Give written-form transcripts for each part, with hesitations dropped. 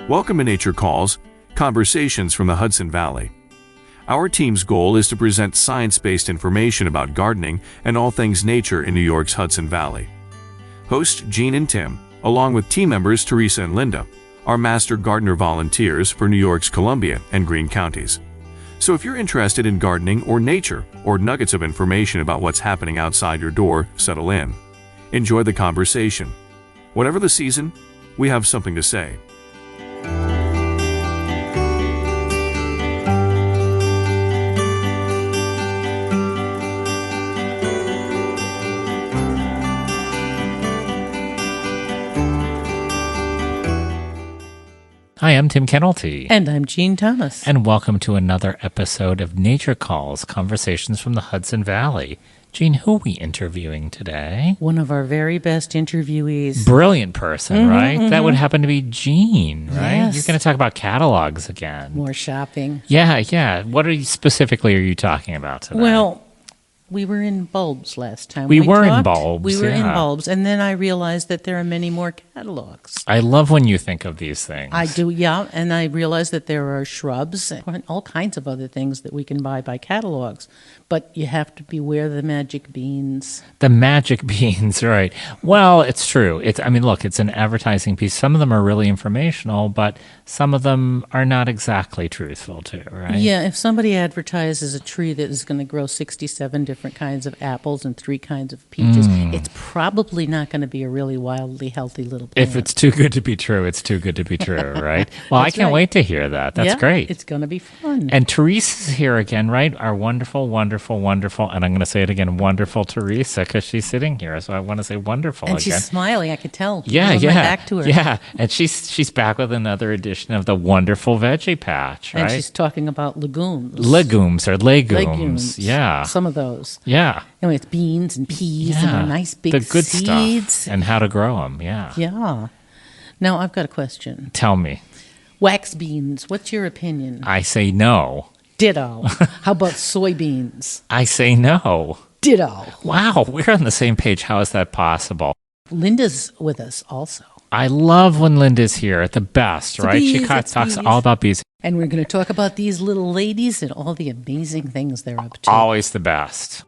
Welcome to Nature Calls, Conversations from the Hudson Valley. Our team's goal is to present science-based information about gardening and all things nature in New York's Hudson Valley. Hosts Jean and Tim, along with team members Teresa and Linda, are master gardener volunteers for New York's Columbia and Greene counties. So if you're interested in gardening or nature or nuggets of information about what's happening outside your door, settle in. Enjoy the conversation. Whatever the season, we have something to say. Hi, I'm Tim Kennelty. And I'm Jean Thomas. And welcome to another episode of Nature Calls, Conversations from the Hudson Valley. Jean, who are we interviewing today? One of our very best interviewees. Brilliant person, right? That would happen to be Jean, right? Yes. You're going to talk about catalogs again. More shopping. Yeah. What specifically are you talking about today? Well, we were in bulbs last time. We were talked. in bulbs, We were in yeah. bulbs, and then I realized that there are many more catalogs. I love when you think of these things. I do, yeah, and I realized that there are shrubs and all kinds of other things that we can buy by catalogs. But you have to beware the magic beans. The magic beans, right. Well, it's true. It's an advertising piece. Some of them are really informational, but some of them are not exactly truthful too, right? Yeah, if somebody advertises a tree that is going to grow 67 different kinds of apples and 3 kinds of peaches, it's probably not going to be a really wildly healthy little plant. If it's too good to be true, it's too good to be true, right? Well, I can't wait to hear that. That's great. It's going to be fun. And Teresa's here again, right? Our wonderful, and I'm going to say it again, wonderful Teresa, because she's sitting here, so I want to say wonderful and again. she's smiling, I could tell. Yeah. My back to her. Yeah, and she's back with another edition of the wonderful Veggie Patch, right? And she's talking about legumes. Legumes. Yeah. Some of those. Yeah. Anyway, it's beans and peas and they're nice big the good seeds. stuff, and how to grow them, yeah. Yeah. Now, I've got a question. Tell me. Wax beans, what's your opinion? I say no. Ditto. How about soybeans? I say no. Ditto. Wow, we're on the same page. How is that possible? Linda's with us also. I love when Linda's here. The best, right? She talks all about bees. And we're going to talk about these little ladies and all the amazing things they're up to. Always the best.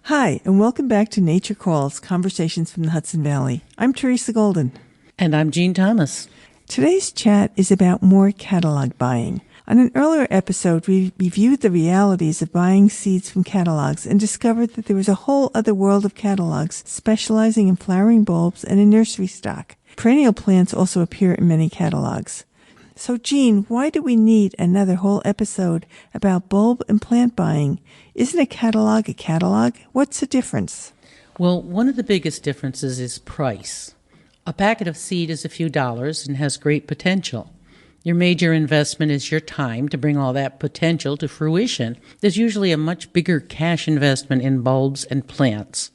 Hi, and welcome back to Nature Calls, Conversations from the Hudson Valley. I'm Teresa Golden. And I'm Jean Thomas. Today's chat is about more catalog buying. On an earlier episode, we reviewed the realities of buying seeds from catalogs and discovered that there was a whole other world of catalogs specializing in flowering bulbs and in nursery stock. Perennial plants also appear in many catalogs. So, Jean, why do we need another whole episode about bulb and plant buying? Isn't a catalog a catalog? What's the difference? Well, one of the biggest differences is price. A packet of seed is a few dollars and has great potential. Your major investment is your time to bring all that potential to fruition. There's usually a much bigger cash investment in bulbs and plants.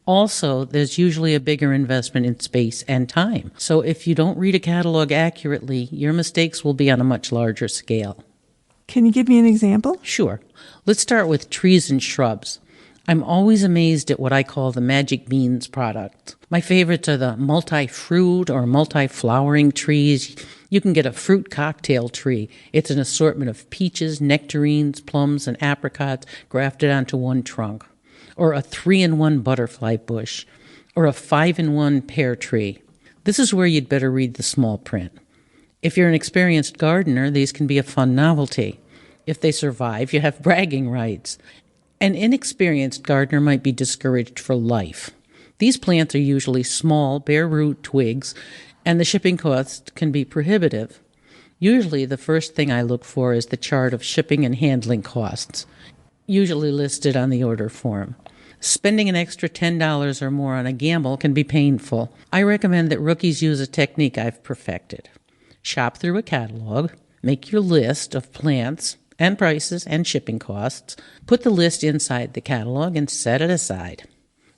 Also, there's usually a bigger investment in space and time. So if you don't read a catalog accurately, your mistakes will be on a much larger scale. Can you give me an example? Sure. Let's start with trees and shrubs. I'm always amazed at what I call the magic beans product. My favorites are the multi-fruit or multi-flowering trees. You can get a fruit cocktail tree. It's an assortment of peaches, nectarines, plums, and apricots grafted onto one trunk. Or a 3-in-1 butterfly bush, or a 5-in-1 pear tree. This is where you'd better read the small print. If you're an experienced gardener, these can be a fun novelty. If they survive, you have bragging rights. An inexperienced gardener might be discouraged for life. These plants are usually small, bare root twigs, and the shipping cost can be prohibitive. Usually, the first thing I look for is the chart of shipping and handling costs, usually listed on the order form. Spending an extra $10 or more on a gamble can be painful. I recommend that rookies use a technique I've perfected. Shop through a catalog, make your list of plants and prices and shipping costs, put the list inside the catalog and set it aside.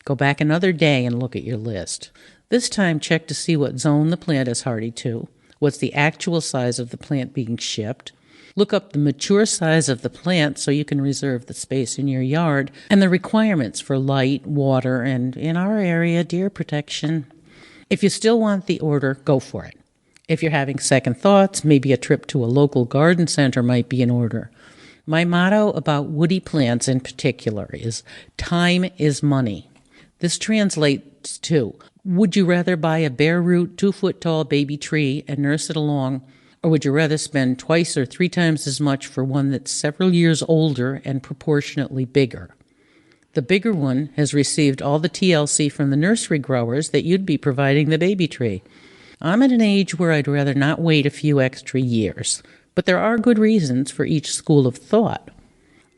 Go back another day and look at your list. This time, check to see what zone the plant is hardy to, what's the actual size of the plant being shipped. Look up the mature size of the plant so you can reserve the space in your yard, and the requirements for light, water, and, in our area, deer protection. If you still want the order, go for it. If you're having second thoughts, maybe a trip to a local garden center might be in order. My motto about woody plants in particular is, time is money. This translates to, would you rather buy a bare root, 2-foot-tall baby tree and nurse it along, or would you rather spend twice or 3 times as much for one that's several years older and proportionately bigger? The bigger one has received all the TLC from the nursery growers that you'd be providing the baby tree. I'm at an age where I'd rather not wait a few extra years, but there are good reasons for each school of thought.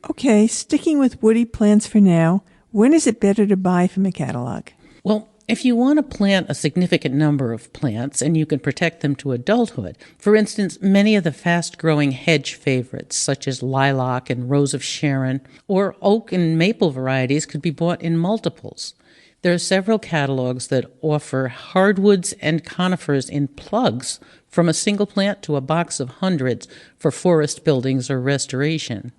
Okay, sticking with woody plants for now, when is it better to buy from a catalog? Well, if you want to plant a significant number of plants and you can protect them to adulthood, for instance, many of the fast-growing hedge favorites, such as lilac and rose of Sharon, or oak and maple varieties could be bought in multiples. There are several catalogs that offer hardwoods and conifers in plugs from a single plant to a box of hundreds for forest buildings or restoration.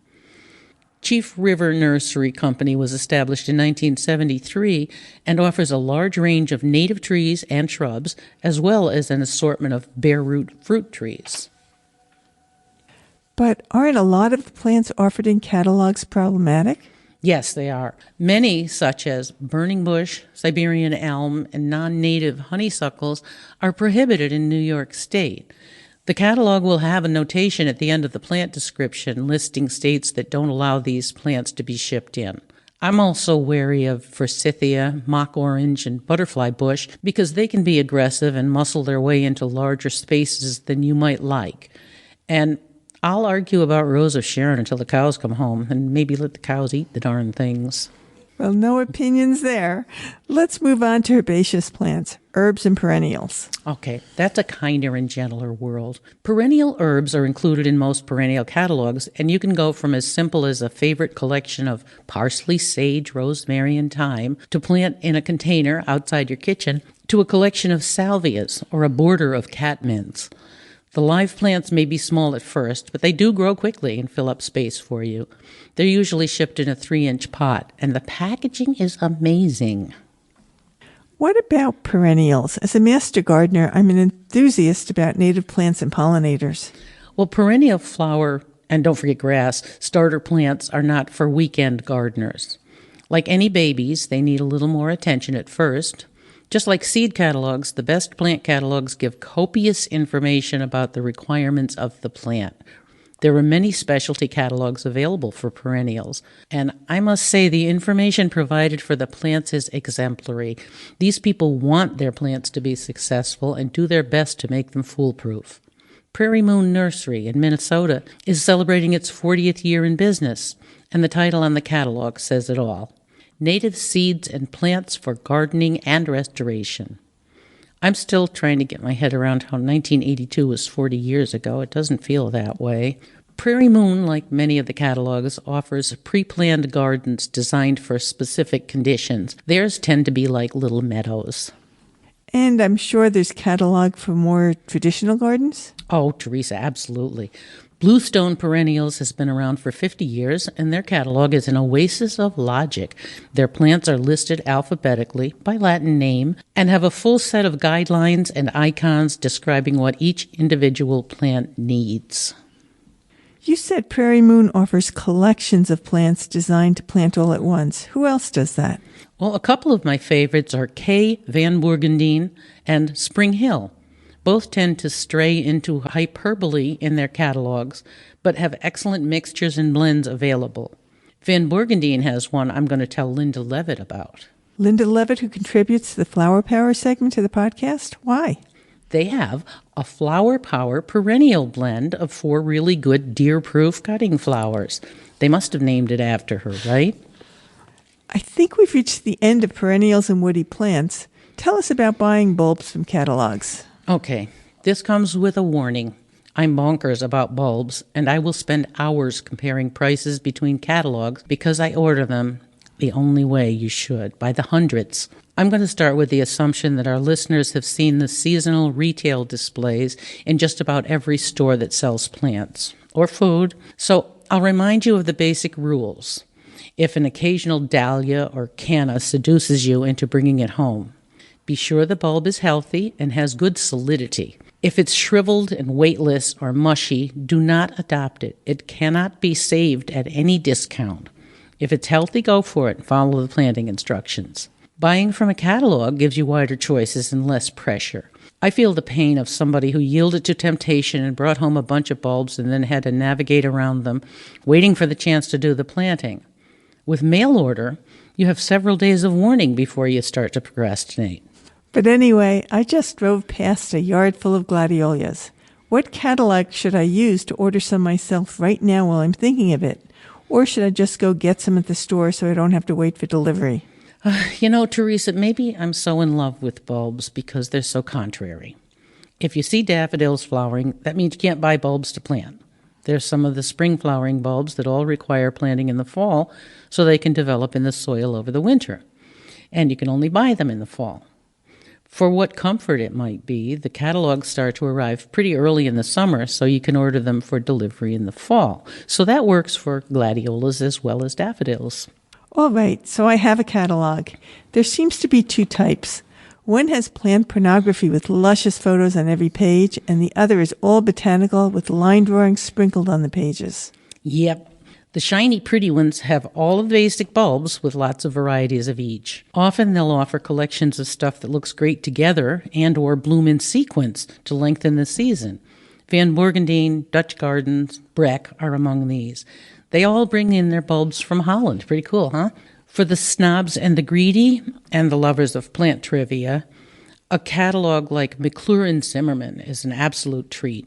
Chief River Nursery Company was established in 1973 and offers a large range of native trees and shrubs, as well as an assortment of bare root fruit trees. But aren't a lot of the plants offered in catalogs problematic? Yes, they are. Many, such as burning bush, Siberian elm, and non-native honeysuckles, are prohibited in New York State. The catalog will have a notation at the end of the plant description listing states that don't allow these plants to be shipped in. I'm also wary of forsythia, mock orange, and butterfly bush because they can be aggressive and muscle their way into larger spaces than you might like. And I'll argue about Rose of Sharon until the cows come home, and maybe let the cows eat the darn things. Well, no opinions there. Let's move on to herbaceous plants, herbs and perennials. Okay, that's a kinder and gentler world. Perennial herbs are included in most perennial catalogs, and you can go from as simple as a favorite collection of parsley, sage, rosemary, and thyme to plant in a container outside your kitchen to a collection of salvias or a border of catmints. The live plants may be small at first, but they do grow quickly and fill up space for you. They're usually shipped in a 3-inch pot, and the packaging is amazing. What about perennials? As a master gardener, I'm an enthusiast about native plants and pollinators. Well, perennial flower, and don't forget grass, starter plants are not for weekend gardeners. Like any babies, they need a little more attention at first. Just like seed catalogs, the best plant catalogs give copious information about the requirements of the plant. There are many specialty catalogs available for perennials, and I must say the information provided for the plants is exemplary. These people want their plants to be successful and do their best to make them foolproof. Prairie Moon Nursery in Minnesota is celebrating its 40th year in business, and the title on the catalog says it all. Native Seeds and Plants for Gardening and Restoration. I'm still trying to get my head around how 1982 was 40 years ago. It doesn't feel that way. Prairie Moon, like many of the catalogs, offers pre-planned gardens designed for specific conditions. Theirs tend to be like little meadows. And I'm sure there's catalog for more traditional gardens? Oh, Teresa, absolutely. Bluestone Perennials has been around for 50 years, and their catalog is an oasis of logic. Their plants are listed alphabetically by Latin name and have a full set of guidelines and icons describing what each individual plant needs. You said Prairie Moon offers collections of plants designed to plant all at once. Who else does that? Well, a couple of my favorites are K. Van Bourgondine and Spring Hill. Both tend to stray into hyperbole in their catalogs, but have excellent mixtures and blends available. Van Bourgondine has one I'm going to tell Linda Aydlett about. Linda Aydlett, who contributes to the Flower Power segment to the podcast? Why? They have a Flower Power perennial blend of 4 really good deer-proof cutting flowers. They must have named it after her, right? I think we've reached the end of perennials and woody plants. Tell us about buying bulbs from catalogs. Okay, this comes with a warning. I'm bonkers about bulbs, and I will spend hours comparing prices between catalogs because I order them. the only way you should, by the hundreds. I'm going to start with the assumption that our listeners have seen the seasonal retail displays in just about every store that sells plants or food. So I'll remind you of the basic rules. If an occasional dahlia or canna seduces you into bringing it home, be sure the bulb is healthy and has good solidity. If it's shriveled and weightless or mushy, do not adopt it. It cannot be saved at any discount. If it's healthy, go for it and follow the planting instructions. Buying from a catalog gives you wider choices and less pressure. I feel the pain of somebody who yielded to temptation and brought home a bunch of bulbs and then had to navigate around them, waiting for the chance to do the planting. With mail order, you have several days of warning before you start to procrastinate. But anyway, I just drove past a yard full of gladiolus. What catalog should I use to order some myself right now while I'm thinking of it? Or should I just go get some at the store so I don't have to wait for delivery? Teresa, maybe I'm so in love with bulbs because they're so contrary. If you see daffodils flowering, that means you can't buy bulbs to plant. There's some of the spring flowering bulbs that all require planting in the fall so they can develop in the soil over the winter. And you can only buy them in the fall. For what comfort it might be, the catalogs start to arrive pretty early in the summer, so you can order them for delivery in the fall. So that works for gladiolas as well as daffodils. All right, so I have a catalog. There seems to be two types. One has plant pornography with luscious photos on every page, and the other is all botanical with line drawings sprinkled on the pages. Yep. The shiny, pretty ones have all of the basic bulbs with lots of varieties of each. Often they'll offer collections of stuff that looks great together and or bloom in sequence to lengthen the season. Van Burgundine, Dutch Gardens, Breck are among these. They all bring in their bulbs from Holland. Pretty cool, huh? For the snobs and the greedy and the lovers of plant trivia, a catalog like McClure and Zimmerman is an absolute treat.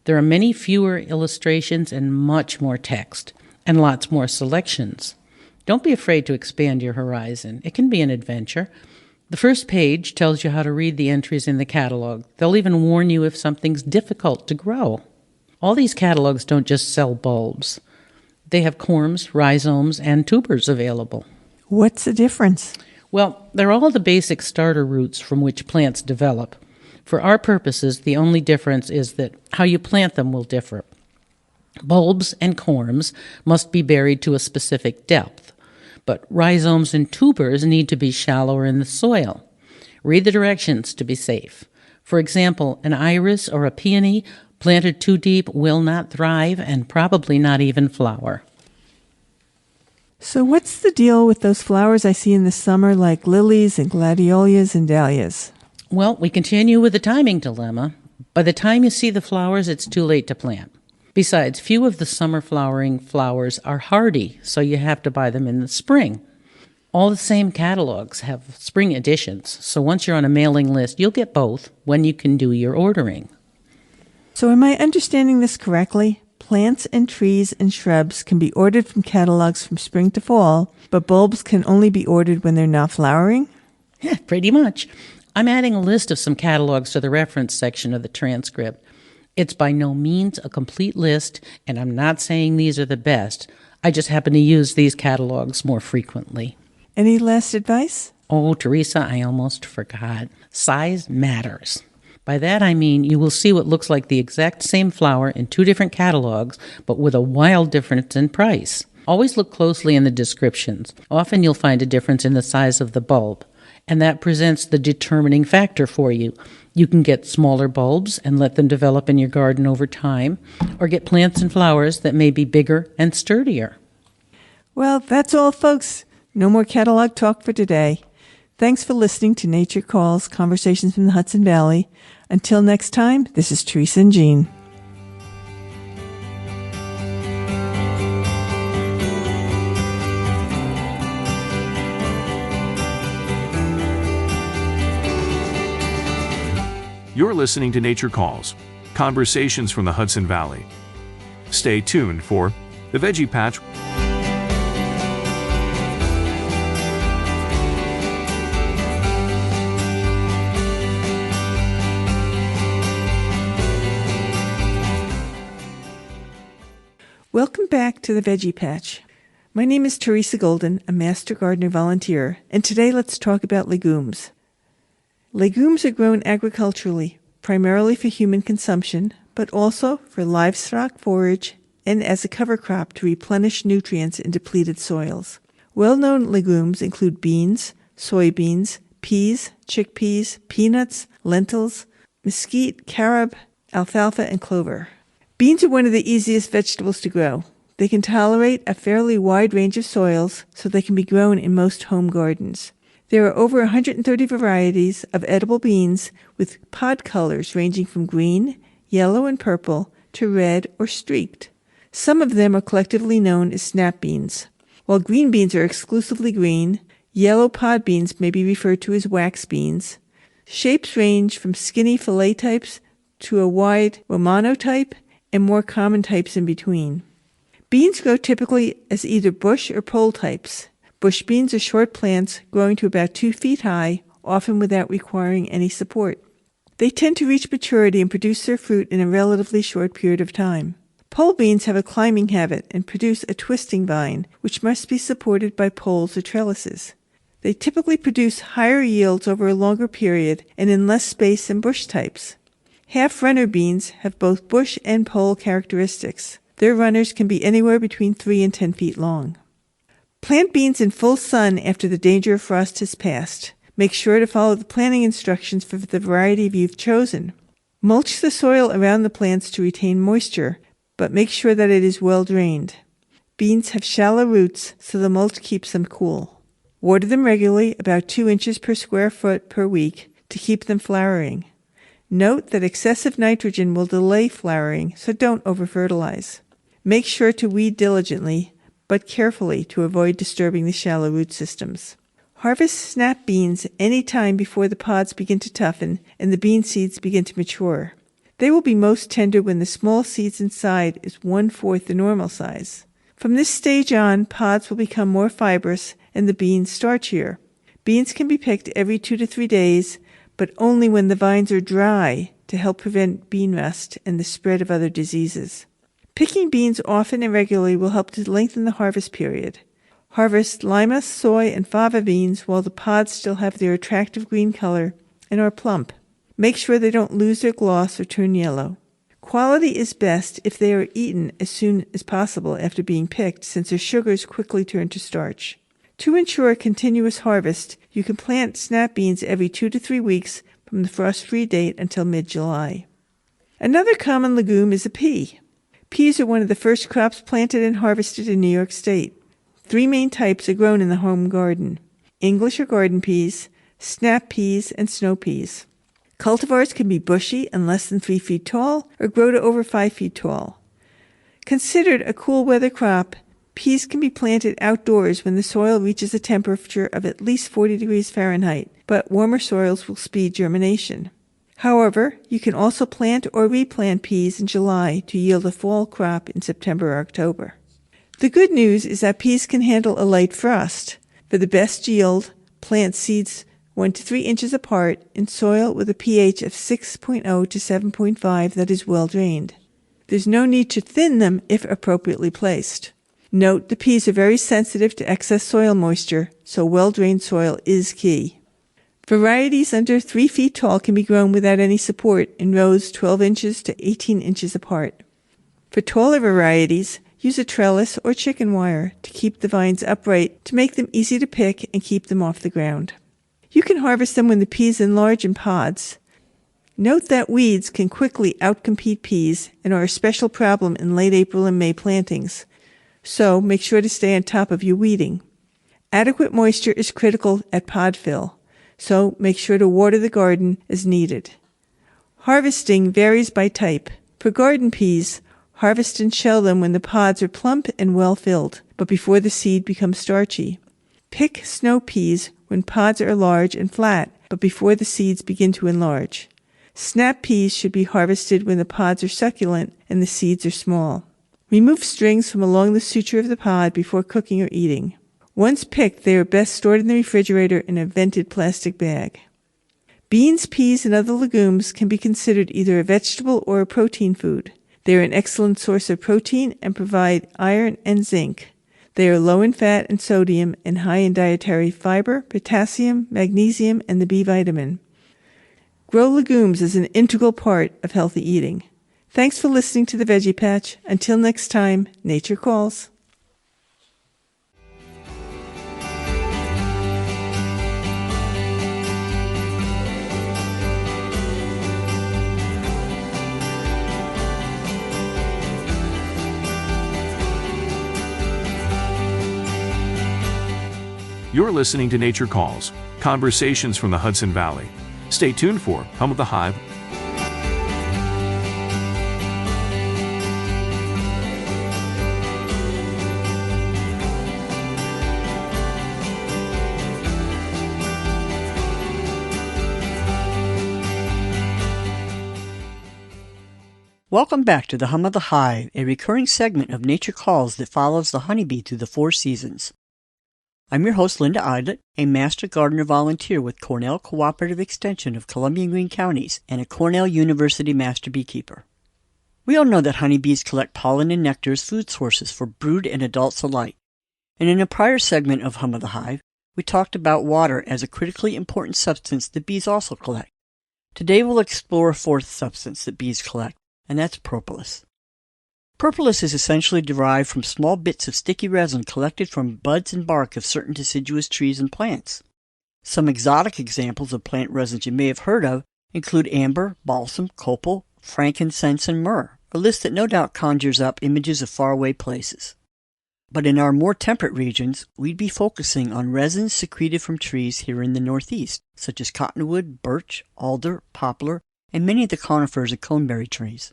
There are many fewer illustrations and much more text, and lots more selections. Don't be afraid to expand your horizon. It can be an adventure. The first page tells you how to read the entries in the catalog. They'll even warn you if something's difficult to grow. All these catalogs don't just sell bulbs. They have corms, rhizomes, and tubers available. What's the difference? Well, they're all the basic starter roots from which plants develop. For our purposes, the only difference is that how you plant them will differ. Bulbs and corms must be buried to a specific depth, but rhizomes and tubers need to be shallower in the soil. Read the directions to be safe. For example, an iris or a peony planted too deep will not thrive and probably not even flower. So what's the deal with those flowers I see in the summer like lilies and gladiolus and dahlias? Well, we continue with the timing dilemma. By the time you see the flowers, it's too late to plant. Besides, few of the summer flowering flowers are hardy, so you have to buy them in the spring. All the same catalogs have spring editions, so once you're on a mailing list, you'll get both when you can do your ordering. So am I understanding this correctly? Plants and trees and shrubs can be ordered from catalogs from spring to fall, but bulbs can only be ordered when they're not flowering? Yeah, pretty much. I'm adding a list of some catalogs to the reference section of the transcript. It's by no means a complete list, and I'm not saying these are the best. I just happen to use these catalogs more frequently. Any last advice? Oh, Teresa, I almost forgot. Size matters. By that I mean you will see what looks like the exact same flower in two different catalogs, but with a wild difference in price. Always look closely in the descriptions. Often you'll find a difference in the size of the bulb, and that presents the determining factor for you. You can get smaller bulbs and let them develop in your garden over time, or get plants and flowers that may be bigger and sturdier. Well, that's all, folks. No more catalog talk for today. Thanks for listening to Nature Calls, Conversations from the Hudson Valley. Until next time, this is Teresa and Jean. You're listening to Nature Calls, Conversations from the Hudson Valley. Stay tuned for the Veggie Patch. Welcome back to the Veggie Patch. My name is Teresa Golden, a Master Gardener volunteer, and today let's talk about legumes. Legumes are grown agriculturally, primarily for human consumption, but also for livestock forage and as a cover crop to replenish nutrients in depleted soils. Well-known legumes include beans, soybeans, peas, chickpeas, peanuts, lentils, mesquite, carob, alfalfa, and clover. Beans are one of the easiest vegetables to grow. They can tolerate a fairly wide range of soils, so they can be grown in most home gardens. There are over 130 varieties of edible beans with pod colors ranging from green, yellow, and purple to red or streaked. Some of them are collectively known as snap beans. While green beans are exclusively green, yellow pod beans may be referred to as wax beans. Shapes range from skinny fillet types to a wide Romano type and more common types in between. Beans grow typically as either bush or pole types. Bush beans are short plants growing to about 2 feet high, often without requiring any support. They tend to reach maturity and produce their fruit in a relatively short period of time. Pole beans have a climbing habit and produce a twisting vine, which must be supported by poles or trellises. They typically produce higher yields over a longer period and in less space than bush types. Half-runner beans have both bush and pole characteristics. Their runners can be anywhere between 3 and 10 feet long. Plant beans in full sun after the danger of frost has passed. Make sure to follow the planting instructions for the variety you've chosen. Mulch the soil around the plants to retain moisture, but make sure that it is well drained. Beans have shallow roots, so the mulch keeps them cool. Water them regularly, about 2 inches per square foot per week, to keep them flowering. Note that excessive nitrogen will delay flowering, so don't over-fertilize. Make sure to weed diligently, but carefully to avoid disturbing the shallow root systems. Harvest snap beans any time before the pods begin to toughen and the bean seeds begin to mature. They will be most tender when the small seeds inside is 1/4 the normal size. From this stage on, pods will become more fibrous and the beans starchier. Beans can be picked every 2 to 3 days, but only when the vines are dry to help prevent bean rust and the spread of other diseases. Picking beans often and regularly will help to lengthen the harvest period. Harvest lima, soy, and fava beans while the pods still have their attractive green color and are plump. Make sure they don't lose their gloss or turn yellow. Quality is best if they are eaten as soon as possible after being picked, since their sugars quickly turn to starch. To ensure a continuous harvest, you can plant snap beans every 2 to 3 weeks from the frost-free date until mid-July. Another common legume is a pea. Peas are one of the first crops planted and harvested in New York State. 3 main types are grown in the home garden: English or garden peas, snap peas, and snow peas. Cultivars can be bushy and less than 3 feet tall or grow to over 5 feet tall. Considered a cool weather crop, peas can be planted outdoors when the soil reaches a temperature of at least 40 degrees Fahrenheit, but warmer soils will speed germination. However, you can also plant or replant peas in July to yield a fall crop in September or October. The good news is that peas can handle a light frost. For the best yield, plant seeds 1 to 3 inches apart in soil with a pH of 6.0 to 7.5 that is well drained. There's no need to thin them if appropriately placed. Note the peas are very sensitive to excess soil moisture, so well-drained soil is key. Varieties under 3 feet tall can be grown without any support in rows 12 inches to 18 inches apart. For taller varieties, use a trellis or chicken wire to keep the vines upright to make them easy to pick and keep them off the ground. You can harvest them when the peas enlarge in pods. Note that weeds can quickly outcompete peas and are a special problem in late April and May plantings, so make sure to stay on top of your weeding. Adequate moisture is critical at pod fill, so make sure to water the garden as needed. Harvesting varies by type. For garden peas, harvest and shell them when the pods are plump and well filled, but before the seed becomes starchy. Pick snow peas when pods are large and flat, but before the seeds begin to enlarge. Snap peas should be harvested when the pods are succulent and the seeds are small. Remove strings from along the suture of the pod before cooking or eating. Once picked, they are best stored in the refrigerator in a vented plastic bag. Beans, peas, and other legumes can be considered either a vegetable or a protein food. They are an excellent source of protein and provide iron and zinc. They are low in fat and sodium and high in dietary fiber, potassium, magnesium, and the B vitamin. Grow legumes is an integral part of healthy eating. Thanks for listening to the Veggie Patch. Until next time, nature calls. You're listening to Nature Calls, conversations from the Hudson Valley. Stay tuned for Hum of the Hive. Welcome back to the Hum of the Hive, a recurring segment of Nature Calls that follows the honeybee through the 4 seasons. I'm your host, Linda Aydlett, a Master Gardener Volunteer with Cornell Cooperative Extension of Columbia and Greene Counties and a Cornell University Master Beekeeper. We all know that honeybees collect pollen and nectar as food sources for brood and adults alike, and in a prior segment of Hum of the Hive, we talked about water as a critically important substance that bees also collect. Today we'll explore a 4th substance that bees collect, and that's propolis. Propolis is essentially derived from small bits of sticky resin collected from buds and bark of certain deciduous trees and plants. Some exotic examples of plant resins you may have heard of include amber, balsam, copal, frankincense, and myrrh, a list that no doubt conjures up images of faraway places. But in our more temperate regions, we'd be focusing on resins secreted from trees here in the Northeast, such as cottonwood, birch, alder, poplar, and many of the conifers and coneberry trees.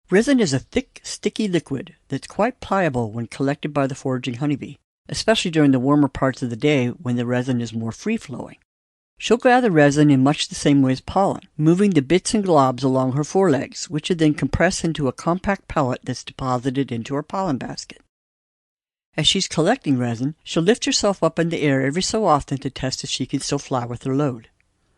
Resin is a thick, sticky liquid that's quite pliable when collected by the foraging honeybee, especially during the warmer parts of the day when the resin is more free-flowing. She'll gather resin in much the same way as pollen, moving the bits and globs along her forelegs, which are then compressed into a compact pellet that's deposited into her pollen basket. As she's collecting resin, she'll lift herself up in the air every so often to test if she can still fly with her load.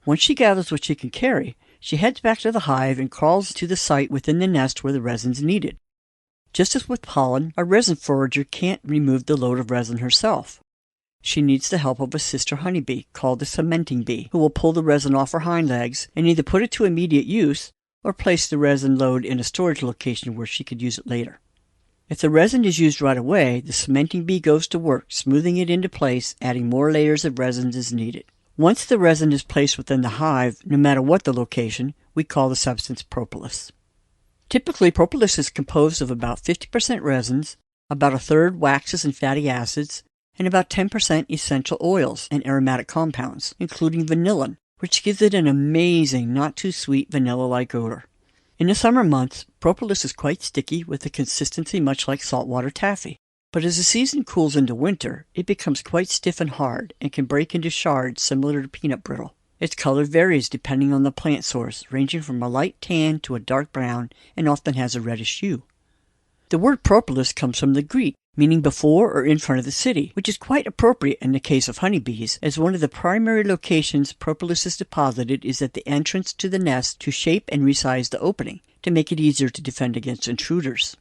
Once she gathers what she can carry, she heads back to the hive and crawls to the site within the nest where the resin's needed. Just as with pollen, a resin forager can't remove the load of resin herself. She needs the help of a sister honeybee, called the cementing bee, who will pull the resin off her hind legs and either put it to immediate use or place the resin load in a storage location where she could use it later. If the resin is used right away, the cementing bee goes to work, smoothing it into place, adding more layers of resin as needed. Once the resin is placed within the hive, no matter what the location, we call the substance propolis. Typically, propolis is composed of about 50% resins, about 1/3 waxes and fatty acids, and about 10% essential oils and aromatic compounds, including vanillin, which gives it an amazing, not-too-sweet vanilla-like odor. In the summer months, propolis is quite sticky with a consistency much like saltwater taffy. But as the season cools into winter, it becomes quite stiff and hard and can break into shards similar to peanut brittle. Its color varies depending on the plant source, ranging from a light tan to a dark brown, and often has a reddish hue. The word propolis comes from the Greek, meaning before or in front of the city, which is quite appropriate in the case of honeybees, as one of the primary locations propolis is deposited is at the entrance to the nest to shape and resize the opening, to make it easier to defend against intruders.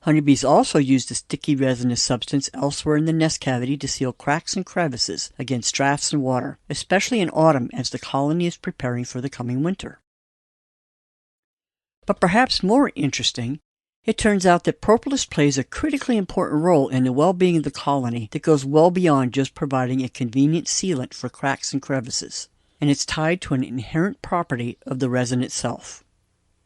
Honeybees also use the sticky resinous substance elsewhere in the nest cavity to seal cracks and crevices against drafts and water, especially in autumn as the colony is preparing for the coming winter. But perhaps more interesting, it turns out that propolis plays a critically important role in the well-being of the colony that goes well beyond just providing a convenient sealant for cracks and crevices, and it's tied to an inherent property of the resin itself.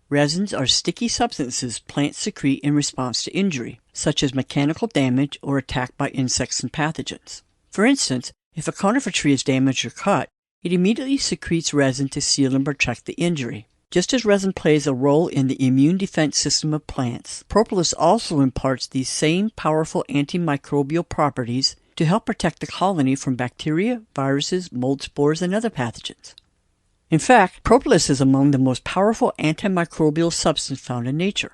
Resins are sticky substances plants secrete in response to injury, such as mechanical damage or attack by insects and pathogens. For instance, if a conifer tree is damaged or cut, it immediately secretes resin to seal and protect the injury. Just as resin plays a role in the immune defense system of plants, propolis also imparts these same powerful antimicrobial properties to help protect the colony from bacteria, viruses, mold spores, and other pathogens. In fact, propolis is among the most powerful antimicrobial substances found in nature.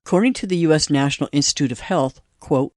According to the U.S. National Institute of Health, quote,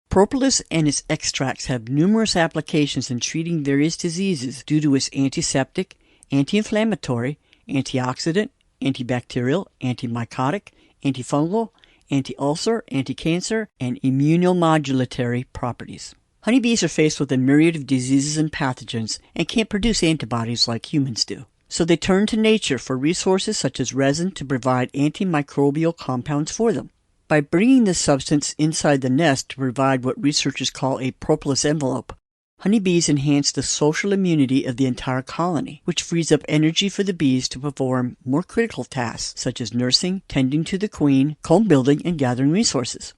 propolis and its extracts have numerous applications in treating various diseases due to its antiseptic, anti-inflammatory, antioxidant, antibacterial, antimycotic, antifungal, anti-ulcer, anti-cancer, and immunomodulatory properties. Honeybees are faced with a myriad of diseases and pathogens and can't produce antibodies like humans do. So they turn to nature for resources such as resin to provide antimicrobial compounds for them. By bringing this substance inside the nest to provide what researchers call a propolis envelope, honeybees enhance the social immunity of the entire colony, which frees up energy for the bees to perform more critical tasks such as nursing, tending to the queen, comb building, and gathering resources.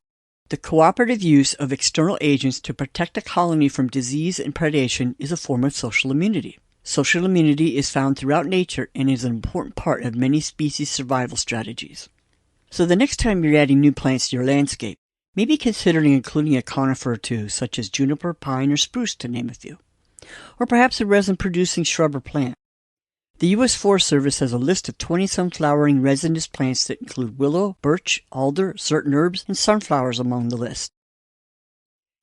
The cooperative use of external agents to protect a colony from disease and predation is a form of social immunity. Social immunity is found throughout nature and is an important part of many species' survival strategies. So the next time you're adding new plants to your landscape, maybe considering including a conifer or two, such as juniper, pine, or spruce, to name a few. Or perhaps a resin-producing shrub or plant. The U.S. Forest Service has a list of 20-some flowering resinous plants that include willow, birch, alder, certain herbs, and sunflowers among the list.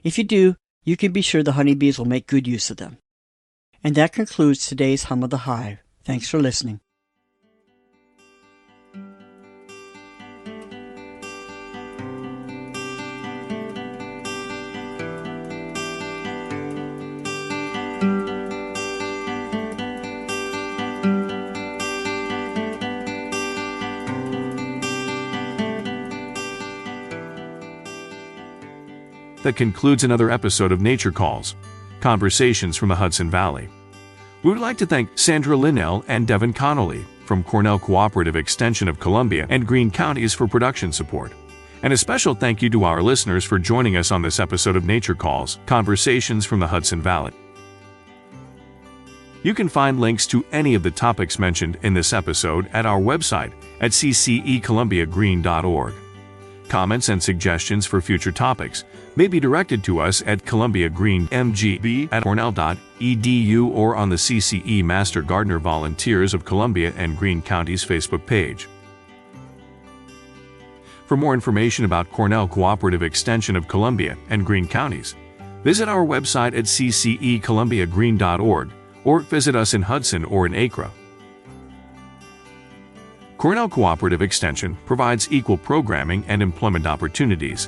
If you do, you can be sure the honeybees will make good use of them. And that concludes today's Hum of the Hive. Thanks for listening. That concludes another episode of Nature Calls, Conversations from the Hudson Valley. We would like to thank Sandra Linnell and Devin Connolly from Cornell Cooperative Extension of Columbia and Greene Counties for production support. And a special thank you to our listeners for joining us on this episode of Nature Calls, Conversations from the Hudson Valley. You can find links to any of the topics mentioned in this episode at our website at ccecolumbiagreen.org. Comments and suggestions for future topics may be directed to us at columbiagreenmgb@cornell.edu or on the CCE Master Gardener Volunteers of Columbia and Greene Counties Facebook page. For more information about Cornell Cooperative Extension of Columbia and Greene Counties, visit our website at ccecolumbiagreen.org or visit us in Hudson or in Acre. Cornell Cooperative Extension provides equal programming and employment opportunities